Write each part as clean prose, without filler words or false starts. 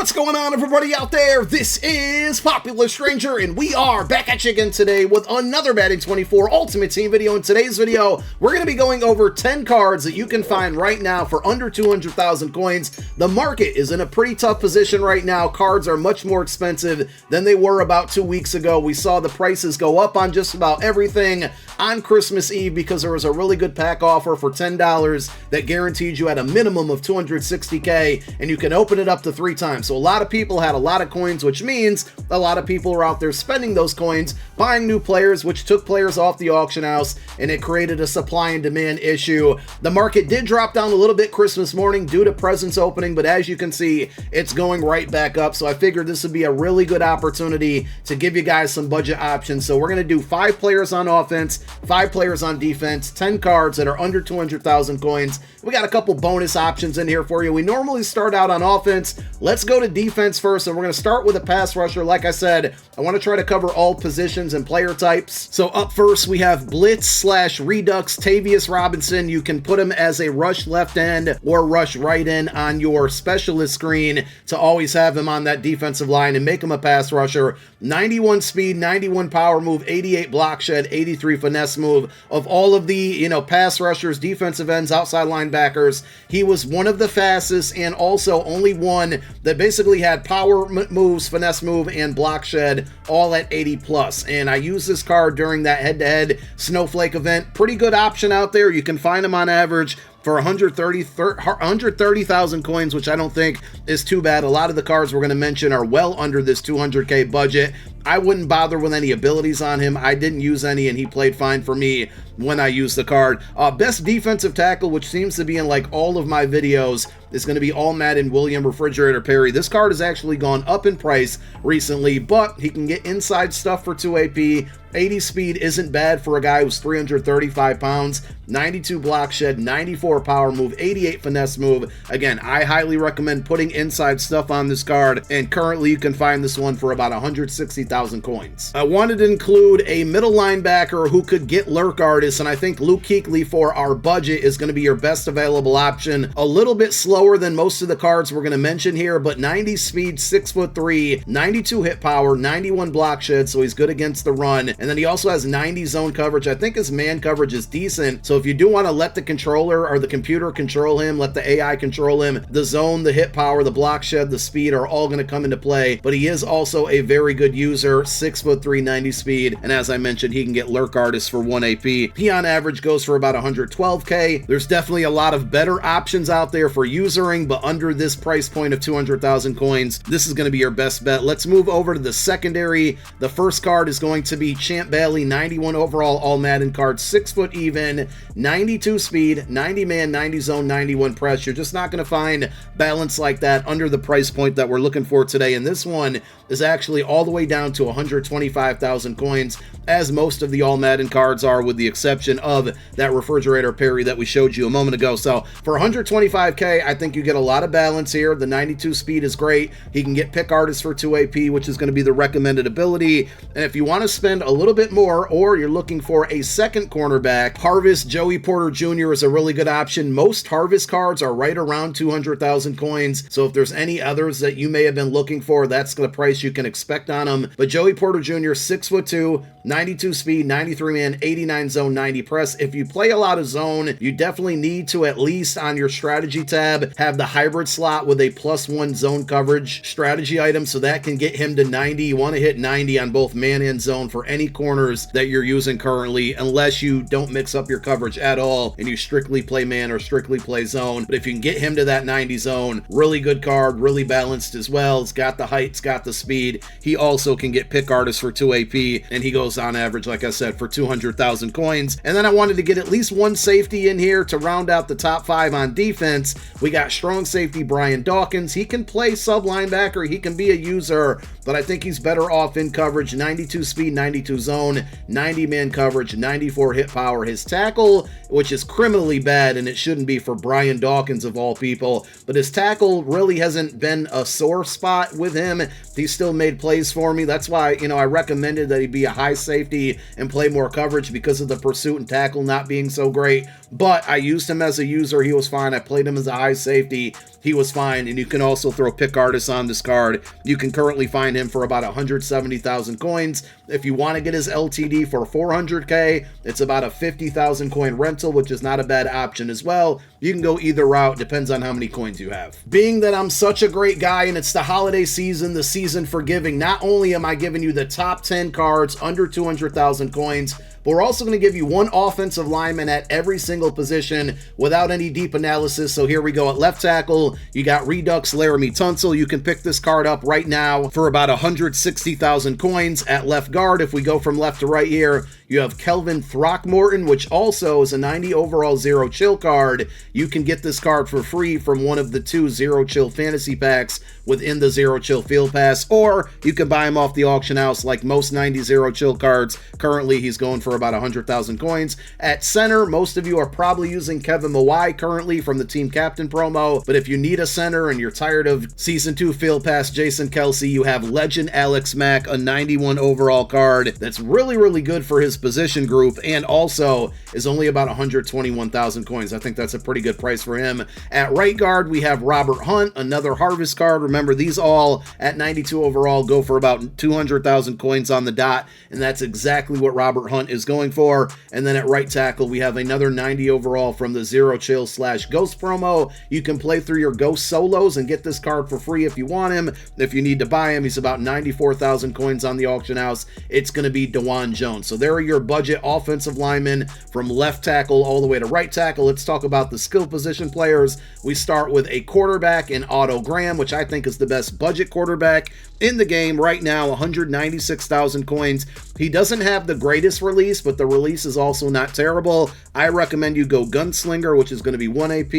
What's going on, everybody out there? This is Popular Stranger, and we are back at you again today with another Madden 24 Ultimate Team video. In today's video, we're going to be going over 10 cards that you can find right now for under 200,000 coins. The market is in a pretty tough position right now. Cards are much more expensive than they were about 2 weeks ago. We saw the prices go up on just about everything on Christmas Eve because there was a really good pack offer for $10 that guaranteed you at a minimum of 260K, and you can open it up to 3 times. So a lot of people had a lot of coins, which means a lot of people are out there spending those coins, buying new players, which took players off the auction house, and it created a supply and demand issue. The market did drop down a little bit Christmas morning due to presents opening, but as you can see, it's going right back up. So I figured this would be a really good opportunity to give you guys some budget options. So we're going to do 5 players on offense, 5 players on defense, 10 cards that are under 200,000 coins. We got a couple bonus options in here for you. We normally start out on offense. Let's go to defense first, and we're going to start with a pass rusher. Like I said, I want to try to cover all positions and player types. So up first, we have Blitz / Redux Tavius Robinson. You can put him as a rush left end or rush right end on your specialist screen to always have him on that defensive line and make him a pass rusher. 91 speed, 91 power move, 88 block shed, 83 finesse move. Of all of the, pass rushers, defensive ends, outside linebackers, he was one of the fastest and also only one that basically had power moves, finesse move, and block shed all at 80 plus. And I used this card during that head-to-head Snowflake event. Pretty good option out there. You can find him on average for 130,000 coins, which I don't think is too bad. A lot of the cards we're going to mention are well under this 200K budget. I wouldn't bother with any abilities on him. I didn't use any, and he played fine for me when I used the card. Best defensive tackle, which seems to be in like all of my videos, is going to be all Madden William Refrigerator Perry. This card has actually gone up in price recently, but he can get inside stuff for 2 AP. 80 speed isn't bad for a guy who's 335 pounds, 92 block shed, 94 power move, 88 finesse move. Again, I highly recommend putting inside stuff on this card, and currently you can find this one for about 160,000 coins. I wanted to include a middle linebacker who could get lurk artists, and I think Luke Kuechly for our budget is going to be your best available option. A little bit slower than most of the cards we're going to mention here, but 90 speed, 6'3", 92 hit power, 91 block shed, so he's good against the run. And then he also has 90 zone coverage. I think his man coverage is decent. So if you do want to let the controller or the computer control him, let the AI control him, the zone, the hit power, the block shed, the speed are all going to come into play. But he is also a very good user, 6'3", 90 speed. And as I mentioned, he can get lurk artists for 1 AP. He on average goes for about 112K. There's definitely a lot of better options out there for usering, but under this price point of 200,000 coins, this is going to be your best bet. Let's move over to the secondary. The first card is going to be Champ Bailey, 91 overall all Madden card, 6 foot even, 92 speed, 90 man, 90 zone, 91 press. You're just not going to find balance like that under the price point that we're looking for today. And this one is actually all the way down to 125,000 coins, as most of the all Madden cards are, with the exception of that Refrigerator Perry that we showed you a moment ago. So for 125K, I think you get a lot of balance here. The 92 speed is great. He can get pick artists for 2 AP, which is going to be the recommended ability. And if you want to spend a little bit more, or you're looking for a second cornerback, Harvest Joey Porter Jr. is a really good option. Most Harvest cards are right around 200,000 coins. So if there's any others that you may have been looking for, that's the price you can expect on them. But Joey Porter Jr., 6'2", 92 speed, 93 man, 89 zone, 90 press. If you play a lot of zone, you definitely need to, at least on your strategy tab, have the hybrid slot with a +1 zone coverage strategy item, so that can get him to 90. You want to hit 90 on both man and zone for any corners that you're using currently, unless you don't mix up your coverage at all and you strictly play man or strictly play zone. But if you can get him to that 90 zone, really good card, really balanced as well. It's got the height, it's got the speed. He also can get pick artists for 2 AP, and he goes on average, like I said, for 200,000 coins. And then I wanted to get at least one safety in here to round out the top 5 on defense. We got strong safety Brian Dawkins. He can play sub linebacker, he can be a user, but I think he's better off in coverage. 92 speed, 92 zone, 90-man coverage, 94 hit power. His tackle, which is criminally bad, and it shouldn't be for Brian Dawkins of all people, but his tackle really hasn't been a sore spot with him. He's still made plays for me. That's why, I recommended that he be a high safety and play more coverage because of the pursuit and tackle not being so great. But I used him as a user. He was fine. I played him as a high safety. He was fine. And you can also throw pick artists on this card. You can currently find him for about 170,000 coins. If you want to get his LTD for 400k, it's about a 50,000 coin rental, which is not a bad option as well. You can go either route, depends on how many coins you have. Being that I'm such a great guy and it's the holiday season, the season for giving, not only am I giving you the top 10 cards under 200,000 coins, but we're also going to give you one offensive lineman at every single position without any deep analysis. So here we go. At left tackle, you got Redux Laramie Tunsil. You can pick this card up right now for about 160,000 coins. At left guard, if we go from left to right here, you have Kelvin Throckmorton, which also is a 90 overall Zero Chill card. You can get this card for free from one of the 2 Zero Chill fantasy packs within the Zero Chill Field Pass, or you can buy him off the auction house like most 90 Zero Chill cards. Currently, he's going for about 100,000 coins. At center, most of you are probably using Kevin Mawai currently from the Team Captain promo, but if you need a center and you're tired of Season 2 Field Pass Jason Kelsey, you have Legend Alex Mack, a 91 overall card that's really, really good for his position group and also is only about 121,000 coins. I think that's a pretty good price for him. At right guard, we have Robert Hunt, another Harvest card. Remember, these all at 92 overall go for about 200,000 coins on the dot, and that's exactly what Robert Hunt is going for. And then at right tackle, we have another 90 overall from the Zero Chill / Ghost promo. You can play through your Ghost solos and get this card for free if you want him. If you need to buy him, he's about 94,000 coins on the auction house. It's going to be DeJuan Jones. So there are your budget offensive linemen from left tackle all the way to right tackle. Let's talk about the skill position players. We start with a quarterback in Otto Graham, which I think is the best budget quarterback in the game right now, 196,000 coins. He doesn't have the greatest release, but the release is also not terrible. I recommend you go Gunslinger, which is going to be 1 AP,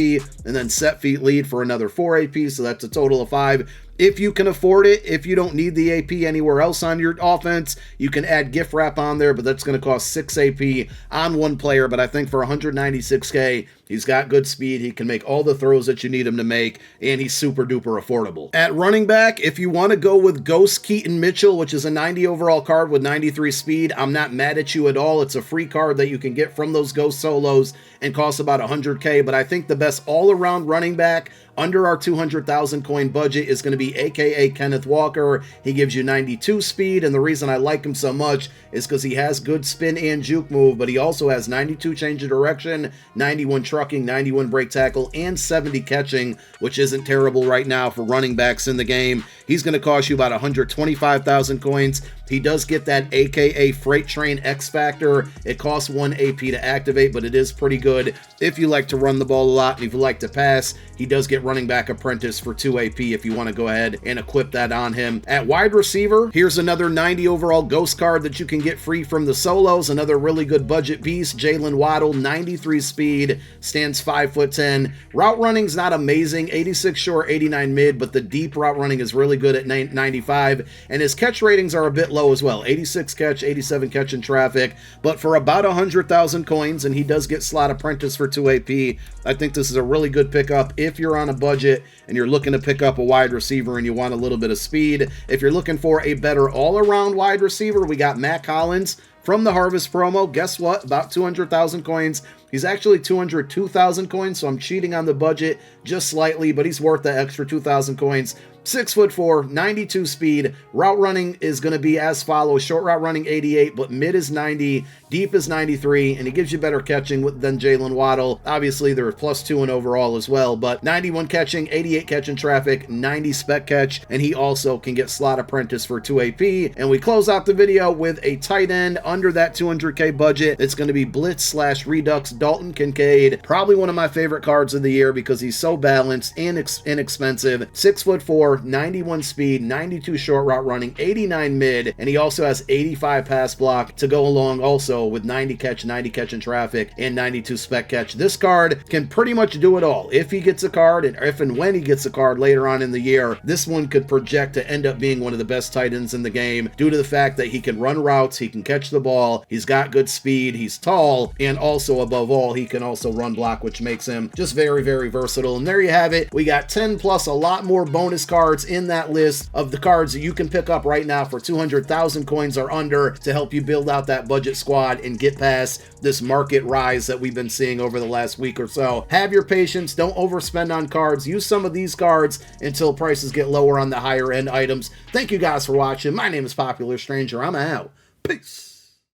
and then Set Feet Lead for another 4 AP, so that's a total of 5. If you can afford it, if you don't need the AP anywhere else on your offense, you can add gift wrap on there, but that's going to cost 6 AP on one player. But I think for 196k, he's got good speed. He can make all the throws that you need him to make, and he's super duper affordable. At running back, if you want to go with Ghost Keaton Mitchell, which is a 90 overall card with 93 speed, I'm not mad at you at all. It's a free card that you can get from those Ghost solos and costs about 100k, but I think the best all-around running back under our 200,000 coin budget is going to be AKA Kenneth Walker. He gives you 92 speed, and the reason I like him so much is because he has good spin and juke move, but he also has 92 change of direction, 91 trucking, 91 break tackle, and 70 catching, which isn't terrible right now for running backs in the game. He's going to cost you about 125,000 coins. He does get that AKA Freight Train X Factor. It costs 1 AP to activate, but it is pretty good if you like to run the ball a lot, and if you like to pass. He does get running back apprentice for 2 AP if you want to go ahead and equip that on him. At wide receiver, here's another 90 overall Ghost card that you can get free from the solos. Another really good budget beast, Jalen Waddle, 93 speed, stands 5'10". Route running's not amazing, 86 short, 89 mid, but the deep route running is really good at 95, and his catch ratings are a bit low as well, 86 catch, 87 catch in traffic, but for about 100,000 coins, and he does get slot apprentice for 2 AP, I think this is a really good pickup if you're on a budget and you're looking to pick up a wide receiver and you want a little bit of speed. If you're looking for a better all-around wide receiver, we got Matt Collins from the Harvest promo. Guess what? About 200,000 coins. He's actually 202,000 coins, so I'm cheating on the budget just slightly, but he's worth the extra 2,000 coins. 6'4", 92 speed. Route running is going to be as follows. Short route running 88, but mid is 90, deep is 93, and he gives you better catching than Jalen Waddle. Obviously, they're +2 in overall as well, but 91 catching, 88 catch in traffic, 90 spec catch, and he also can get slot apprentice for 2 AP. And we close out the video with a tight end under that 200k budget. It's going to be Blitz / Redux Dalton Kincaid. Probably one of my favorite cards of the year because he's so balanced and inexpensive. 6'4", power, 91 speed, 92 short route running, 89 mid, and he also has 85 pass block to go along also with 90 catch in traffic, and 92 spec catch. This card can pretty much do it all. If he gets a card, and if and when he gets a card later on in the year, this one could project to end up being one of the best tight ends in the game due to the fact that he can run routes, he can catch the ball, he's got good speed, he's tall, and also above all, he can also run block, which makes him just very, very versatile. And there you have it. We got 10 plus a lot more bonus cards in that list of the cards that you can pick up right now for 200,000 coins or under to help you build out that budget squad and get past this market rise that we've been seeing over the last week or so. Have your patience. Don't overspend on cards. Use some of these cards until prices get lower on the higher end items. Thank you guys for watching. My name is Popular Stranger. I'm out. Peace.